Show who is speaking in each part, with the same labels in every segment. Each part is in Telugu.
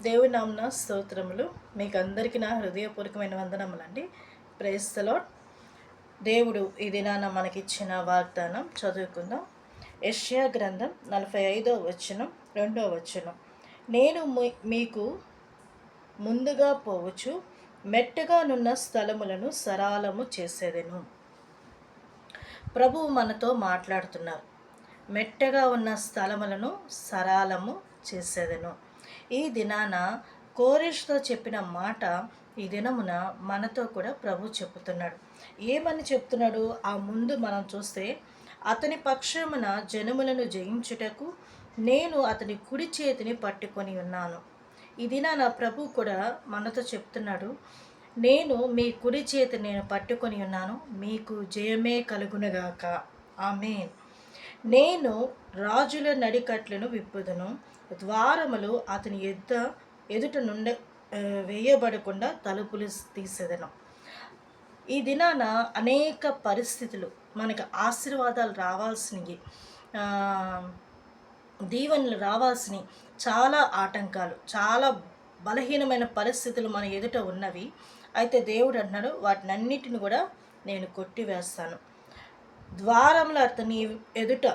Speaker 1: దేవుని నామమున స్తోత్రములు. మీకు అందరికీ నా హృదయపూర్వకమైన వందనములండి. Praise the lord. దేవుడు ఈ దినాన మనకిచ్చిన వాగ్దానం చదువుకుందాం. యెషయా గ్రంథం 45వ వచనం 2వ వచనం. నేను మీకు ముందుగా పోవచ్చు, మెట్టగానున్న స్థలములను సరాలము చేసేదెను. ప్రభువు మనతో మాట్లాడుతున్నారు. మెట్టగా ఉన్న స్థలములను సరాలము చేసేదెను. ఈ దినాన కోరేష్తో చెప్పిన మాట ఈ దినమున మనతో కూడా ప్రభు చెప్తున్నాడు. ఏమని చెప్తున్నాడు? ఆ ముందు మనం చూస్తే, అతని పక్షమున జనములను జయించుటకు నేను అతని కుడి చేతిని పట్టుకొని ఉన్నాను. ఈ దినాన ప్రభు కూడా మనతో చెప్తున్నాడు, నేను మీ కుడి చేతి నేను పట్టుకొని ఉన్నాను, మీకు జయమే కలుగునుగాక. ఆమేన్. నేను రాజుల నడికట్లను విప్పుదును, ద్వారములు అతని ఎదుట నుండి వేయబడకుండా తలుపులు తీసేదను. ఈ దినాన అనేక పరిస్థితులు మనకు ఆశీర్వాదాలు రావాల్సినవి, దీవెనలు రావాల్సినవి, చాలా ఆటంకాలు, చాలా బలహీనమైన పరిస్థితులు మన ఎదుట ఉన్నవి. అయితే దేవుడు అంటున్నాడు, వాటినన్నిటిని కూడా నేను కొట్టివేస్తాను. ద్వారములు అతని ఎదుట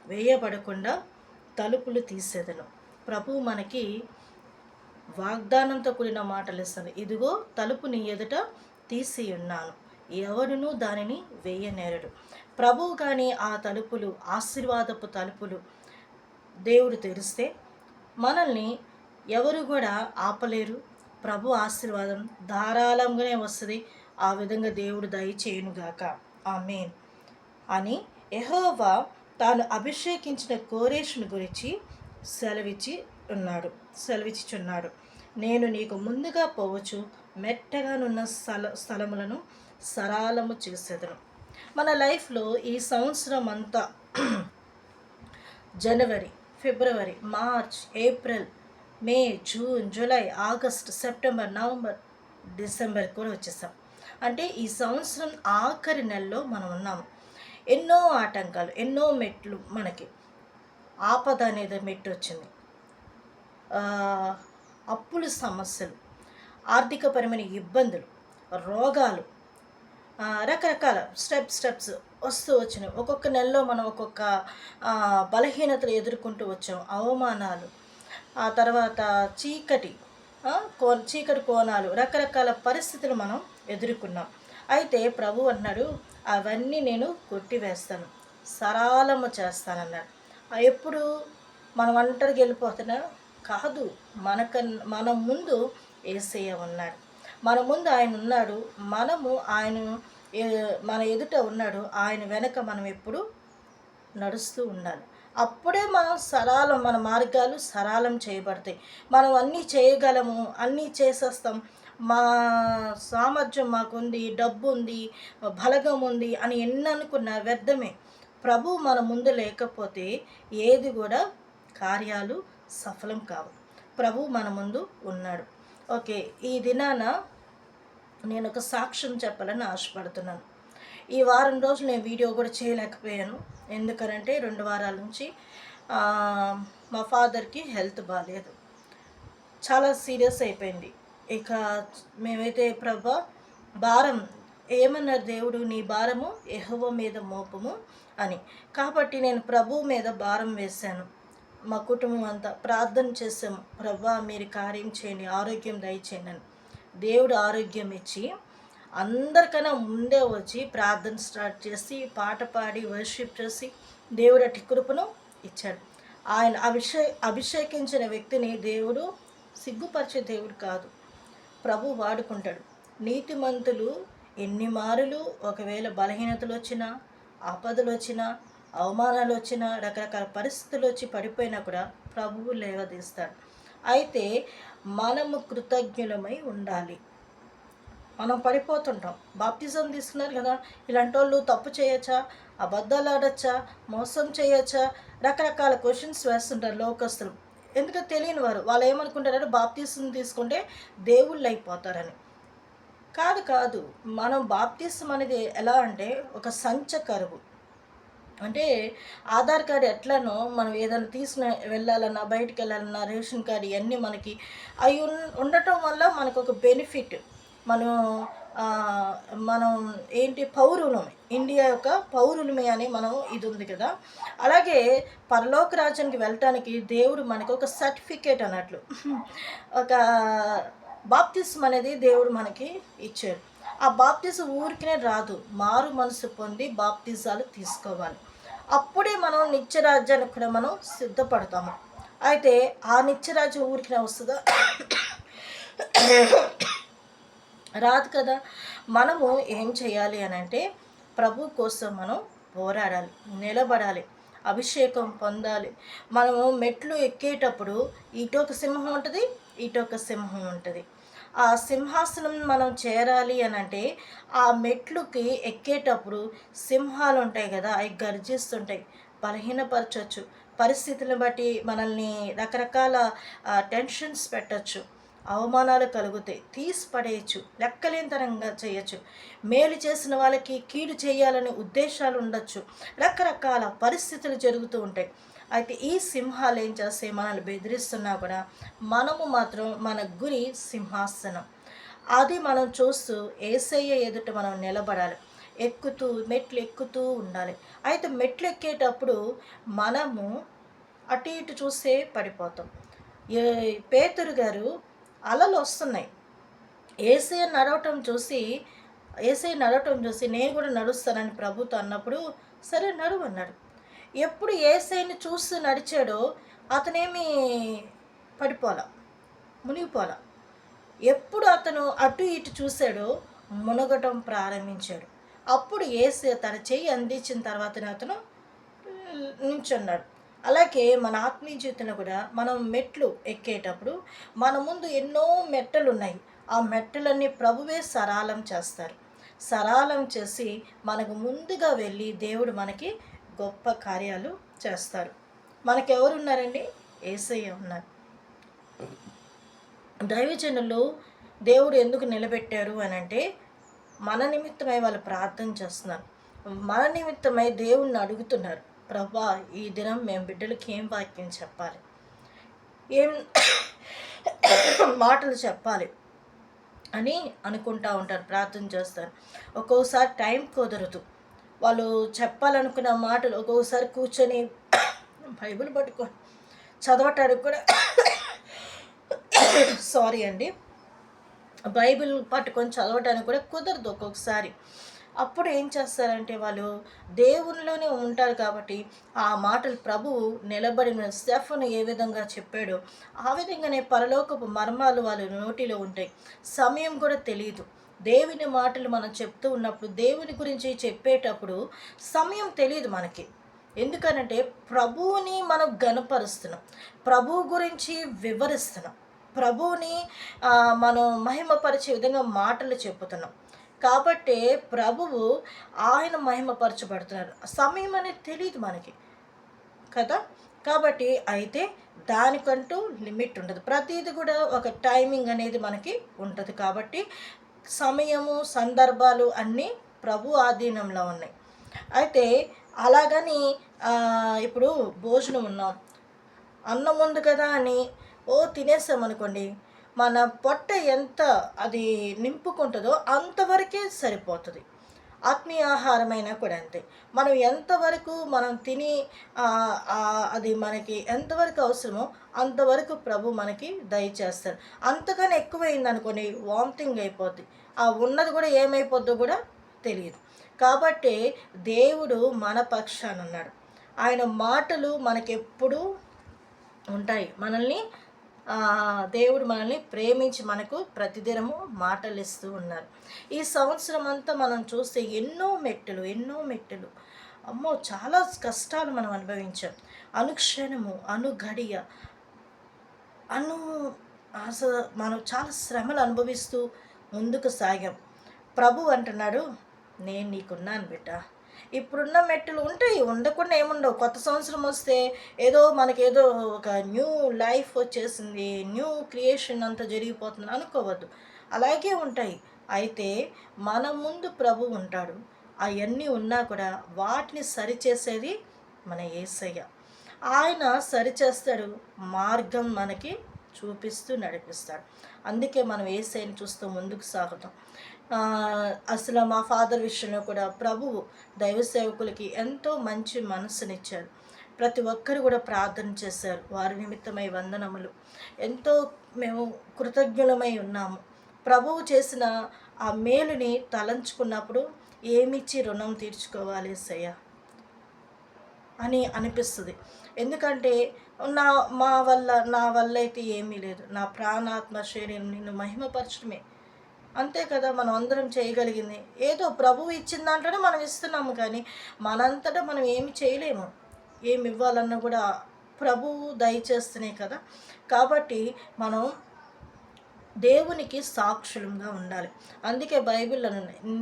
Speaker 1: వేయబడకుండా తలుపులు తీసేదను. ప్రభు మనకి వాగ్దానంతో కూడిన మాటలు ఇస్తాను. ఇదిగో తలుపు నీ ఎదుట తీసి ఉన్నాను, ఎవడునూ దానిని వేయనేరడు. ప్రభువు కానీ ఆ తలుపులు, ఆశీర్వాదపు తలుపులు దేవుడు తెరిస్తే మనల్ని ఎవరు కూడా ఆపలేరు. ప్రభు ఆశీర్వాదం ధారాళంగానే వస్తుంది. ఆ విధంగా దేవుడు దయచేయునుగాక. ఆమేన్ అని యెహోవా తాను అభిషేకించిన కోరేషుని గురించి సెలవిచ్చుచున్నాడు. నేను నీకు ముందుగా పోవచ్చు, మెట్టగానున్న స్థలములను సరాలము చేసేదను. మన లైఫ్లో ఈ సంవత్సరం అంతా జనవరి, ఫిబ్రవరి, March, April, May, June, July, August, September, November, December కూడా వచ్చేసాం. అంటే ఈ సంవత్సరం ఆఖరి నెలలో మనం ఉన్నాము. ఎన్నో ఆటంకాలు, ఎన్నో మెట్లు, మనకి ఆపద అనేది మెట్టు వచ్చింది. అప్పుల సమస్యలు, ఆర్థికపరమైన ఇబ్బందులు, రోగాలు, రకరకాల స్టెప్స్ వస్తూ వచ్చినాయి. ఒక్కొక్క నెలలో మనం ఒక్కొక్క బలహీనతలు ఎదుర్కొంటూ వచ్చాం. అవమానాలు, ఆ తర్వాత చీకటి కోణాలు, రకరకాల పరిస్థితులు మనం ఎదుర్కొన్నాం. అయితే ప్రభు అన్నాడు, అవన్నీ నేను కొట్టివేస్తాను, సరాలము చేస్తానన్నాడు. ఎప్పుడు మనం ఒంటరికి వెళ్ళిపోతున్నా కాదు, మన ముందు యేసయ్య ఉన్నాడు. మన ముందు ఆయన ఉన్నాడు, మనము మన ఎదుట ఉన్నాడు. ఆయన వెనక మనం ఎప్పుడు నడుస్తూ ఉండాలి. అప్పుడే మన మార్గాలు సరళం చేయబడతాయి. మనం అన్నీ చేయగలము, అన్నీ చేసేస్తాం, మా సామర్థ్యం మాకుంది, డబ్బు ఉంది, బలగం ఉంది అని ఎన్ని అనుకున్నా వ్యర్థమే. ప్రభు మన ముందు లేకపోతే ఏది కూడా కార్యాలు సఫలం కావు. ప్రభు మన ముందు ఉన్నాడు. ఓకే, ఈ దినాన నేను ఒక సాక్ష్యం చెప్పాలని ఆశపడుతున్నాను. ఈ వారం రోజులు నేను వీడియో కూడా చేయలేకపోయాను. ఎందుకనంటే 2 వారాల నుంచి మా ఫాదర్కి హెల్త్ బాగాలేదు, చాలా సీరియస్ అయిపోయింది. ఇక మేమైతే ప్రభా భారం, ఏమన్నారు దేవుడు, నీ భారము యెహోవా మీద మోపము అని. కాబట్టి నేను ప్రభు మీద భారం వేశాను. మా కుటుంబం అంతా ప్రార్థన చేసాము, ప్రభా మీరు కార్యం చేయండి, ఆరోగ్యం దయచేయండి అని. దేవుడు ఆరోగ్యం ఇచ్చి అందరికన్నా ముందే వచ్చి ప్రార్థన స్టార్ట్ చేసి పాట పాడి వర్షిప్ చేసి దేవుడు అట్టి కృపను ఇచ్చాడు. ఆయన అభిషేకించిన వ్యక్తిని దేవుడు సిగ్గుపరిచే దేవుడు కాదు. ప్రభు వాడుకుంటాడు. నీతిమంతులు ఎన్ని మారులు ఒకవేళ బలహీనతలు వచ్చినా, ఆపదలు వచ్చినా, అవమానాలు వచ్చినా, రకరకాల పరిస్థితులు వచ్చి పడిపోయినా కూడా ప్రభువు లేవదీస్తాడు. అయితే మనము కృతజ్ఞులమై ఉండాలి. మనం పడిపోతుంటాం. బాప్తిజం తీసుకున్నారు కదా, ఇలాంటి వాళ్ళు తప్పు చేయొచ్చా, అబద్ధాలు ఆడచ్చా, మోసం చేయొచ్చా, రకరకాల క్వశ్చన్స్ వేస్తుంటారు లోకస్తులు. ఎందుకంటే తెలియని వారు, వాళ్ళు ఏమనుకుంటారంటే బాప్తిజం తీసుకుంటే దేవుళ్ళు అయిపోతారని. కాదు, మనం బాప్తిజం అనేది ఎలా అంటే ఒక సంచ కరువు. అంటే ఆధార్ కార్డ్ ఎట్లనో మనం ఏదైనా తీసుకుని వెళ్ళాలన్నా, బయటికి వెళ్ళాలన్నా, రేషన్ కార్డ్ ఇవన్నీ మనకి అవి ఉండటం వల్ల మనకు ఒక బెనిఫిట్. మనం మనం ఏంటి పౌరులమే, ఇండియా యొక్క పౌరులమే అని మనం ఇది ఉంది కదా. అలాగే పరలోక రాజ్యానికి వెళ్ళటానికి దేవుడు మనకు ఒక సర్టిఫికేట్ అన్నట్లు ఒక బాప్తిస్మ్ అనేది దేవుడు మనకి ఇచ్చాడు. ఆ బాప్తిజం ఊరికనే రాదు, మారు మనసు పొంది బాప్తిజాలు తీసుకోవాలి. అప్పుడే మనం నిత్యరాజ్యానికి కూడా మనం సిద్ధపడతాము. అయితే ఆ నిత్యరాజ్యం ఊరికనే వస్తుందా? రాదు కదా. మనము ఏం చేయాలి అని అంటే ప్రభు కోసం మనం పోరాడాలి, నిలబడాలి, అభిషేకం పొందాలి. మనము మెట్లు ఎక్కేటప్పుడు ఇటొక సింహం ఉంటుంది, ఇటొక సింహం ఉంటుంది. ఆ సింహాసనం మనం చేరాలి అని అంటే ఆ మెట్లుకి ఎక్కేటప్పుడు సింహాలు ఉంటాయి కదా, అవి గర్జిస్తుంటాయి, బలహీనపరచవచ్చు, పరిస్థితులను బట్టి మనల్ని రకరకాల టెన్షన్స్ పెట్టచ్చు, అవమానాలు కలుగుతాయి, తీసి పడేయచ్చు, లెక్కలేనితనంగా చేయొచ్చు, మేలు చేసిన వాళ్ళకి కీడు చేయాలనే ఉద్దేశాలు ఉండొచ్చు, రకరకాల పరిస్థితులు జరుగుతూ ఉంటాయి. అయితే ఈ సింహాలు ఏం చేస్తాయి, మనల్ని బెదిరిస్తున్నా కూడా మనము మాత్రం మన గురి సింహాసనం. అది మనం చూస్తూ ఏసయ్య ఎదుట మనం నిలబడాలి, ఎక్కుతూ మెట్లు ఎక్కుతూ ఉండాలి. అయితే మెట్లు ఎక్కేటప్పుడు మనము అటు ఇటు చూస్తే పడిపోతాం. పేతురు గారు అలలు వస్తున్నాయి, ఏసయ్య నడవటం చూసి నేను కూడా నడుస్తానని ప్రభుతో అన్నప్పుడు సరే నడువు అన్నాడు. ఎప్పుడు ఏసైని చూస్తూ నడిచాడో అతనేమి పడిపోలా, మునిగిపోలా. ఎప్పుడు అతను అటు ఇటు చూశాడో మునగటం ప్రారంభించాడు. అప్పుడు ఏసై తన చెయ్యి అందించిన తర్వాతనే అతను నించున్నాడు. అలాగే మన ఆత్మీయ జీవితంలో కూడా మనం మెట్లు ఎక్కేటప్పుడు మన ముందు ఎన్నో మెట్టలు ఉన్నాయి. ఆ మెట్టలన్నీ ప్రభువే సరళం చేస్తారు. సరళం చేసి మనకు ముందుగా వెళ్ళి దేవుడు మనకి గొప్ప కార్యాలు చేస్తారు. మనకెవరు ఉన్నారండి? యేసయ్య ఉన్నారు. దైవజనులు దేవుడు ఎందుకు నిలబెట్టారు అని అంటే మన నిమిత్తమై వాళ్ళు ప్రార్థన చేస్తున్నారు, మన నిమిత్తమై దేవుణ్ణి అడుగుతున్నారు, ప్రభా ఈ దినం మేము బిడ్డలకి ఏం వాక్యం చెప్పాలి, ఏం మాటలు చెప్పాలి అని అనుకుంటూ ఉంటారు, ప్రార్థన చేస్తారు. ఒక్కోసారి టైం కుదరదు, వాళ్ళు చెప్పాలనుకున్న మాటలు ఒక్కొక్కసారి కూర్చొని బైబిల్ పట్టుకొని చదవటానికి కూడా సారీ అండి, బైబిల్ పట్టుకొని చదవటానికి కూడా కుదరదు ఒక్కొక్కసారి. అప్పుడు ఏం చేస్తారంటే వాళ్ళు దేవునిలోనే ఉంటారు కాబట్టి ఆ మాటలు ప్రభువు నిలబడిన స్టెఫను ఏ విధంగా చెప్పాడో ఆ విధంగానే పరలోకపు మర్మాలు వాళ్ళ నోటిలో ఉంటాయి. సమయం కూడా తెలియదు. దేవుని మాటలు మనం చెప్తూ ఉన్నప్పుడు, దేవుని గురించి చెప్పేటప్పుడు సమయం తెలియదు మనకి. ఎందుకనంటే ప్రభువుని మనం గనపరుస్తున్నాం, ప్రభువు గురించి వివరిస్తున్నాం, ప్రభువుని మనం మహిమపరిచే విధంగా మాటలు చెప్పుతున్నాం. కాబట్టి ప్రభువు ఆయన మహిమపరచబడుతున్నారు. సమయం అనేది తెలియదు మనకి కదా. కాబట్టి అయితే దానికంటూ లిమిట్ ఉండదు, ప్రతిదీ కూడా ఒక టైమింగ్ అనేది మనకి ఉంటుంది. కాబట్టి సమయము సందర్భాలు అన్నీ ప్రభు ఆధీనంలో ఉన్నాయి. అయితే అలాగని ఇప్పుడు భోజనం ఉన్నాం, అన్నం ఉంది కదా అని తినేసామనుకోండి, మన పొట్ట ఎంత అది నింపుకుంటుందో అంతవరకే సరిపోతుంది. ఆత్మీయ ఆహారమైనా కూడా అంతే. మనం ఎంతవరకు మనం తిని అది మనకి ఎంతవరకు అవసరమో అంతవరకు ప్రభు మనకి దయచేస్తారు. అంతకన్నా ఎక్కువైంది అనుకోని వామిటింగ్ అయిపోద్ది, ఆ ఉన్నది కూడా ఏమైపోద్దో కూడా తెలియదు. కాబట్టి దేవుడు మన పక్షాన ఉన్నాడు, ఆయన మాటలు మనకెప్పుడు ఉంటాయి. దేవుడు మనల్ని ప్రేమించి మనకు ప్రతిదినము మాటలు ఇస్తూ ఉన్నారు. ఈ సంవత్సరం అంతా మనం చూస్తే ఎన్నో మెట్టులు, అమ్మో చాలా కష్టాలు మనం అనుభవించాం. అనుక్షణము అనుఘడియ అసలు మనం చాలా శ్రమలు అనుభవిస్తూ ముందుకు సాగాం. ప్రభు అంటున్నాడు, నేను నీకున్నాను బిడ్డ. ఇప్పుడున్న మెట్టులు ఉంటాయి, ఉండకుండా ఏముండవు. కొత్త సంవత్సరం వస్తే మనకేదో ఒక న్యూ లైఫ్ వచ్చేసింది, న్యూ క్రియేషన్ అంతా జరిగిపోతుంది అనుకోవద్దు, అలాగే ఉంటాయి. అయితే మన ముందు ప్రభు ఉంటాడు, అవన్నీ ఉన్నా కూడా వాటిని సరిచేసేది మన యేసయ్య. ఆయన సరిచేస్తాడు, మార్గం మనకి చూపిస్తూ నడిపిస్తాడు. అందుకే మనం యేసయ్యని చూస్తూ ముందుకు సాగుతాం. అసలు మా ఫాదర్ విషయంలో కూడా ప్రభువు దైవ సేవకులకి ఎంతో మంచి మనసునిచ్చారు. ప్రతి ఒక్కరు కూడా ప్రార్థన చేశారు. వారి నిమిత్తమై వందనములు. ఎంతో మేము కృతజ్ఞులమై ఉన్నాము. ప్రభువు చేసిన ఆ మేలుని తలంచుకున్నప్పుడు ఏమిచ్చి రుణం తీర్చుకోవాలి యేసయ్య అని అనిపిస్తుంది. ఎందుకంటే నా వల్ల అయితే ఏమీ లేదు. నా ప్రాణాత్మ శరీరం నిన్ను మహిమపరచడమే. అంతే కదా మనం అందరం చేయగలిగింది. ఏదో ప్రభువు ఇచ్చిన దాంట్లోనే మనం ఇస్తున్నాము, కానీ మనంతటా మనం ఏమి చేయలేము. ఏమి ఇవ్వాలన్నా కూడా ప్రభువు దయచేస్తేనే కదా. కాబట్టి మనం దేవునికి సాక్షులంగా ఉండాలి. అందుకే బైబిల్లో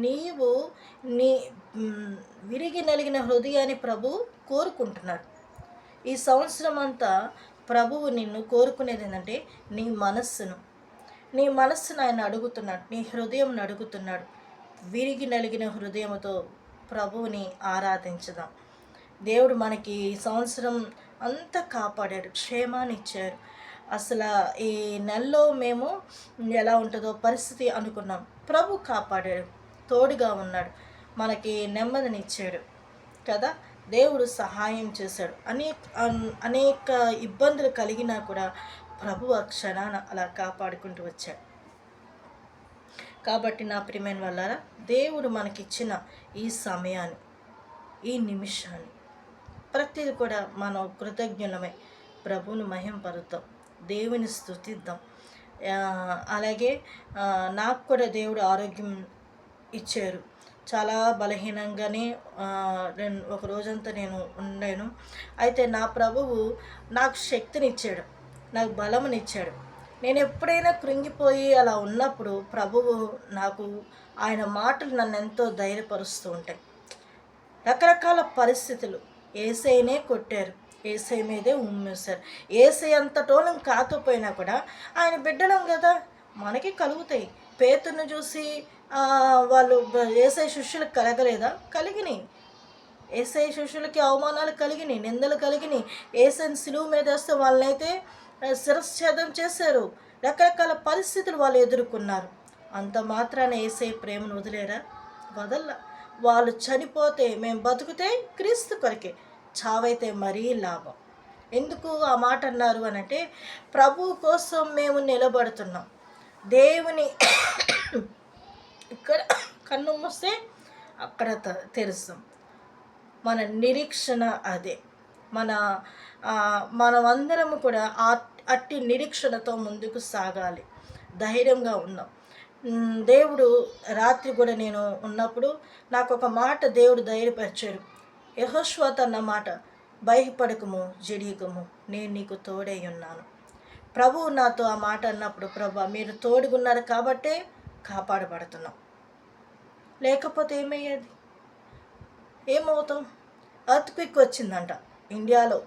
Speaker 1: నీవు నీ విరిగి నలిగిన హృదయాన్ని ప్రభువు కోరుకుంటున్నాడు. ఈ సంవత్సరం అంతా ప్రభువు నిన్ను కోరుకునేది ఏంటంటే నీ మనస్సును ఆయన అడుగుతున్నాడు, నీ హృదయం అడుగుతున్నాడు. విరిగి నలిగిన హృదయంతో ప్రభువుని ఆరాధించుదాం. దేవుడు మనకి ఈ సంవత్సరం అంతా కాపాడాడు, క్షేమాన్ని ఇచ్చారు. అసలు ఈ నెలలో మేము ఎలా ఉంటుందో పరిస్థితి అనుకున్నాం. ప్రభు కాపాడాడు, తోడుగా ఉన్నాడు, మనకి నెమ్మదినిచ్చాడు కదా. దేవుడు సహాయం చేశాడు. అనేక ఇబ్బందులు కలిగినా కూడా ప్రభు ఆ క్షణాన అలా కాపాడుకుంటూ వచ్చాడు. కాబట్టి నా ప్రియమైన వాళ్ళారా, దేవుడు మనకిచ్చిన ఈ సమయాన్ని, ఈ నిమిషాన్ని ప్రతిది కూడా మనం కృతజ్ఞులమై ప్రభువుని మహింపరుద్దాం, దేవుని స్తుతిద్దాం. అలాగే నాకు కూడా దేవుడు ఆరోగ్యం ఇచ్చారు. చాలా బలహీనంగానే ఒక రోజంతా నేను ఉండాను. అయితే నా ప్రభువు నాకు శక్తినిచ్చాడు, నాకు బలమునిచ్చాడు. నేను ఎప్పుడైనా కృంగిపోయి అలా ఉన్నప్పుడు ప్రభువు నాకు ఆయన మాటలు నన్ను ఎంతో ధైర్యపరుస్తూ ఉంటాయి. రకరకాల పరిస్థితులు యేసయ్యనే కొట్టారు, యేసయ్య మీదే ఉమ్మేశారు. యేసయ్య అంతటోళం కాకపోయినా కూడా ఆయన బిడ్డలం కదా, మనకి కలుగుతాయి. పేతురుని చూసి వాళ్ళు యేసయ్య శిష్యులకు కలగలేదా? కలిగినాయి. యేసయ్య శిష్యులకి అవమానాలు కలిగినాయి, నిందలు కలిగినాయి. యేసయ్యని సిలువ మీద వేస్తే వాళ్ళనైతే శిరశ్ఛేదం చేశారు. రకరకాల పరిస్థితులు వాళ్ళు ఎదుర్కొన్నారు. అంత మాత్రాన యేసయ్య ప్రేమను వదిలేరా? వదల్లా. వాళ్ళు చనిపోతే మేము బతుకుతే క్రీస్తు కొరకే, చావైతే మరీ లాభం. ఎందుకు ఆ మాట అన్నారు అనంటే, ప్రభు కోసం మేము నిలబడుతున్నాం. దేవుని ఇక్కడ కన్ను మూస్తే అక్కడ తెరుస్తాం. మన నిరీక్షణ అదే. మనమందరము కూడా అట్టి నిరీక్షణతో ముందుకు సాగాలి, ధైర్యంగా ఉందాం. దేవుడు రాత్రి కూడా నేను ఉన్నప్పుడు నాకు ఒక మాట దేవుడు ధైర్యపరిచాడు. యెహోషువ అన్న మాట, భయపడకము, జడియకము, నేను నీకు తోడై ఉన్నాను. ప్రభువు నాతో ఆ మాట అన్నప్పుడు, ప్రభు మీరు తోడుగున్నారు కాబట్టే కాపాడబడుతున్నాం. లేకపోతే ఏమయ్యేది? ఏమవుతాం? ఎర్త్క్వేక్ వచ్చిందంట ఇండియాలో,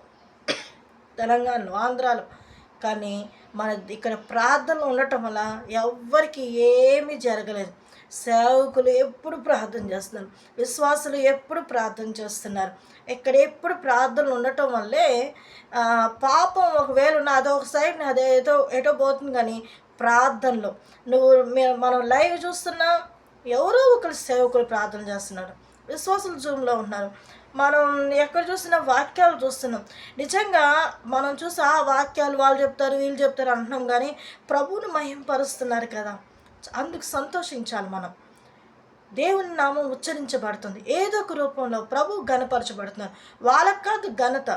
Speaker 1: తెలంగాణలో, ఆంధ్రాలో. కానీ మన ఇక్కడ ప్రార్థనలు ఉండటం వల్ల ఎవ్వరికి ఏమీ జరగలేదు. సేవకులు ఎప్పుడు ప్రార్థన చేస్తున్నారు, విశ్వాసులు ఎప్పుడు ప్రార్థన చేస్తున్నారు. ఇక్కడ ఎప్పుడు ప్రార్థనలు ఉండటం వల్లే పాపం ఒకవేళ అదొక సైడ్ అదేదో ఎటో పోతుంది. కానీ ప్రార్థనలో మనం లైవ్ చూస్తున్నాం, ఎవరో ఒకరు సేవకులు ప్రార్థన చేస్తున్నారు, విశ్వాసులు జూమ్లో ఉన్నారు. మనం ఎక్కడ చూసినా వాక్యాలు చూస్తున్నాం. నిజంగా మనం చూసి ఆ వాక్యాలు వాళ్ళు చెప్తారు వీళ్ళు చెప్తారు అంటున్నాం, కానీ ప్రభువుని మహింపరుస్తున్నారు కదా, అందుకు సంతోషించాలి మనం. దేవుని నామం ఉచ్చరించబడుతుంది, ఏదో ఒక రూపంలో ప్రభు ఘనపరచబడుతున్నారు. వాళ్ళకి కాదు ఘనత,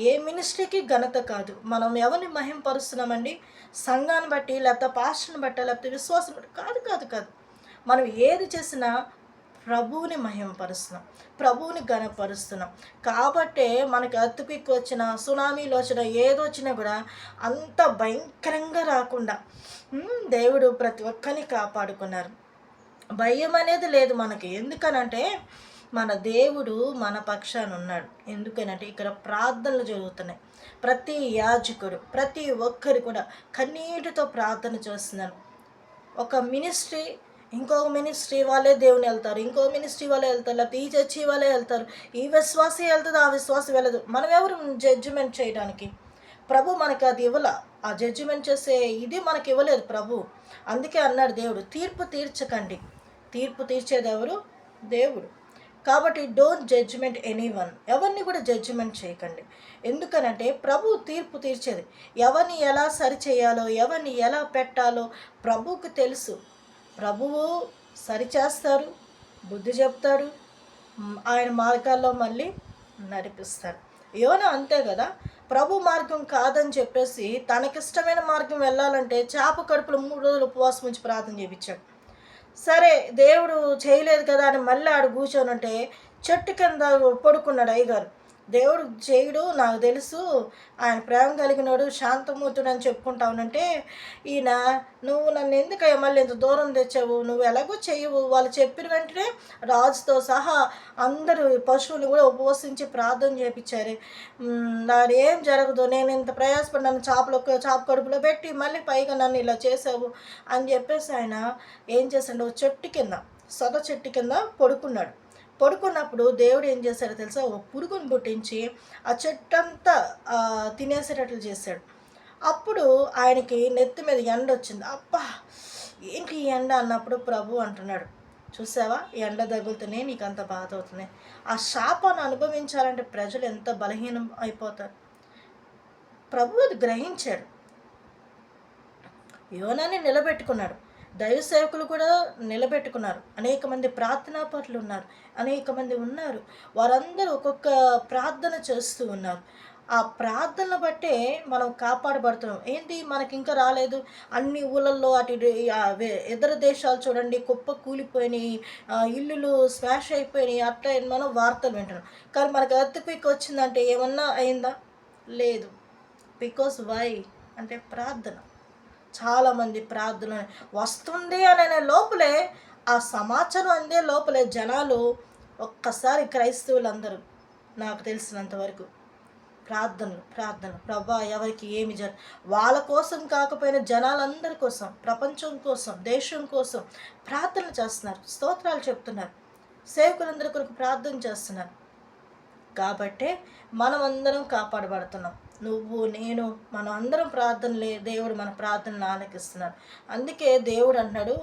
Speaker 1: ఏ మినిస్ట్రీకి ఘనత కాదు. మనం ఎవరిని మహింపరుస్తున్నామండి? సంఘాన్ని బట్టి, లేకపోతే పాస్టర్ని బట్టి, లేకపోతే విశ్వాసం బట్టి కాదు కాదు కాదు. మనం ఏది చేసినా ప్రభువుని మహిమపరుస్తున్నాం, ప్రభువుని ఘనపరుస్తున్నాం. కాబట్టే మనకి అతుపిక్కు వచ్చిన, సునామీలు వచ్చిన, ఏదొచ్చినా కూడా అంత భయంకరంగా రాకుండా దేవుడు ప్రతి ఒక్కరిని కాపాడుకున్నారు. భయం అనేది లేదు మనకి. ఎందుకనంటే మన దేవుడు మన పక్షాన ఉన్నాడు. ఎందుకనంటే ఇక్కడ ప్రార్థనలు జరుగుతున్నాయి. ప్రతి యాజకుడు, ప్రతి ఒక్కరు కూడా కన్నీటితో ప్రార్థన చేస్తున్నారు. ఒక మినిస్ట్రీ ఇంకొక మినిస్ట్రీ వాళ్ళే దేవుని వెళ్తారు, ఇంకో మినిస్ట్రీ వాళ్ళే వెళ్తారు, లేకపోతే ఈ చర్చి వాళ్ళే వెళ్తారు, ఈ విశ్వాసే వెళ్తుంది, ఆ విశ్వాసం వెళ్ళదు. మనం ఎవరు జడ్జిమెంట్ చేయడానికి? ప్రభు మనకి అది ఇవ్వాల. ఆ జడ్జిమెంట్ చేసే ఇది మనకి ఇవ్వలేదు ప్రభు. అందుకే అన్నాడు దేవుడు, తీర్పు తీర్చకండి. తీర్పు తీర్చేది ఎవరు? దేవుడు. కాబట్టి డోంట్ జడ్జిమెంట్ ఎనీ వన్. ఎవరిని కూడా జడ్జిమెంట్ చేయకండి. ఎందుకనంటే ప్రభు తీర్పు తీర్చేది. ఎవరిని ఎలా సరిచేయాలో, ఎవరిని ఎలా పెట్టాలో ప్రభువుకు తెలుసు. ప్రభువు సరిచేస్తారు, బుద్ధి చెప్తాడు, ఆయన మార్గాల్లో మళ్ళీ నడిపిస్తాడు. యోన అంతే కదా, ప్రభు మార్గం కాదని చెప్పేసి తనకిష్టమైన మార్గం వెళ్ళాలంటే చేప కడుపులో 3 రోజులు ఉపవాసం ఉంచి ప్రార్థన చేయించాడు. సరే దేవుడు చేయలేదు కదా అని మళ్ళీ ఆడు కూర్చొని ఉంటే చెట్టు కింద పడుకున్నాడు అయ్యగారు. దేవుడు చేయడు నాకు తెలుసు, ఆయన ప్రేమ కలిగినాడు, శాంతమూర్తుడు అని చెప్పుకుంటా ఉంటే, ఈయన నువ్వు నన్ను ఎందుకయ్యా మళ్ళీ ఇంత దూరం తెచ్చావు, నువ్వు ఎలాగో చెయ్యవు. వాళ్ళు చెప్పిన వెంటనే రాజుతో సహా అందరూ పశువులు కూడా ఉపవసించి ప్రార్థన చేయించారు. నాడు ఏం జరగదు, నేను ఇంత ప్రయాసపడి నన్ను చేప కడుపులో పెట్టి మళ్ళీ పైగా నన్ను ఇలా చేసావు అని చెప్పేసి ఆయన ఏం చేశాడు, చెట్టు కింద, సొద చెట్టు కింద పడుకున్నాడు. పడుకున్నప్పుడు దేవుడు ఏం చేశాడో తెలుసా, ఒక పురుగును పుట్టించి ఆ చెట్టంతా తినేసేటట్లు చేశాడు. అప్పుడు ఆయనకి నెత్తి మీద ఎండ వచ్చింది. అబ్బా ఏంటి ఈ ఎండ అన్నప్పుడు ప్రభు అంటున్నాడు, చూసావా ఎండ తగులుతూనే నీకు అంత బాధ అవుతుంది. ఆ శాపాన్ని అనుభవించాలంటే ప్రజలు ఎంత బలహీనం అయిపోతారు. ప్రభు అది గ్రహించాడు, యోనాని నిలబెట్టుకున్నాడు. దైవ సేవకులు కూడా నిలబెట్టుకున్నారు. అనేక మంది ప్రార్థనా పరులు ఉన్నారు, అనేక మంది ఉన్నారు. వారందరూ ఒక్కొక్క ప్రార్థన చేస్తూ ఉన్నారు. ఆ ప్రార్థనలు బట్టే మనం కాపాడబడుతున్నాం. ఏంటి మనకి ఇంకా రాలేదు, అన్ని ఊళ్ళల్లో అటు ఇతర దేశాలు చూడండి కుప్ప కూలిపోయినాయి, ఇల్లులు స్మాష్ అయిపోయినాయి, అట్లా మనం వార్తలు వింటున్నాం. కానీ మనకి ఎర్త్క్వేక్ వచ్చిందంటే ఏమన్నా అయిందా? లేదు. బికాస్ వై అంటే ప్రార్థన. చాలామంది ప్రార్థన వస్తుంది అనే లోపలే, ఆ సమాచారం అందే లోపలే జనాలు ఒక్కసారి క్రైస్తవులందరూ నాకు తెలిసినంత వరకు ప్రార్థన ప్రభా ఎవరికి ఏమి వాళ్ళ కోసం కాకపోయినా జనాలందరి కోసం, ప్రపంచం కోసం, దేశం కోసం ప్రార్థన చేస్తున్నారు, స్తోత్రాలు చెప్తున్నారు, సేవకులందరి కొరకు ప్రార్థన చేస్తున్నారు. కాబట్టే మనమందరం కాపాడబడుతున్నాం. నువ్వు నేను మనం అందరం ప్రార్థనలే, దేవుడు మన ప్రార్థనలు ఆలకిస్తున్నాడు. అందుకే దేవుడు అంటున్నాడు,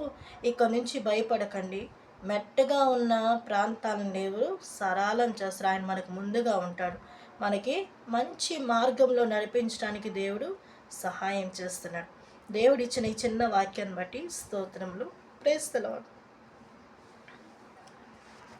Speaker 1: ఇక నుంచి భయపడకండి, మెట్టగా ఉన్న ప్రాంతాలను దేవుడు సరళం చేస్తారు. ఆయన మనకు ముందుగా ఉంటాడు, మనకి మంచి మార్గంలో నడిపించడానికి దేవుడు సహాయం చేస్తున్నాడు. దేవుడు ఇచ్చిన ఈ చిన్న వాక్యాన్ని బట్టి స్తోత్రములు. Praise the lord.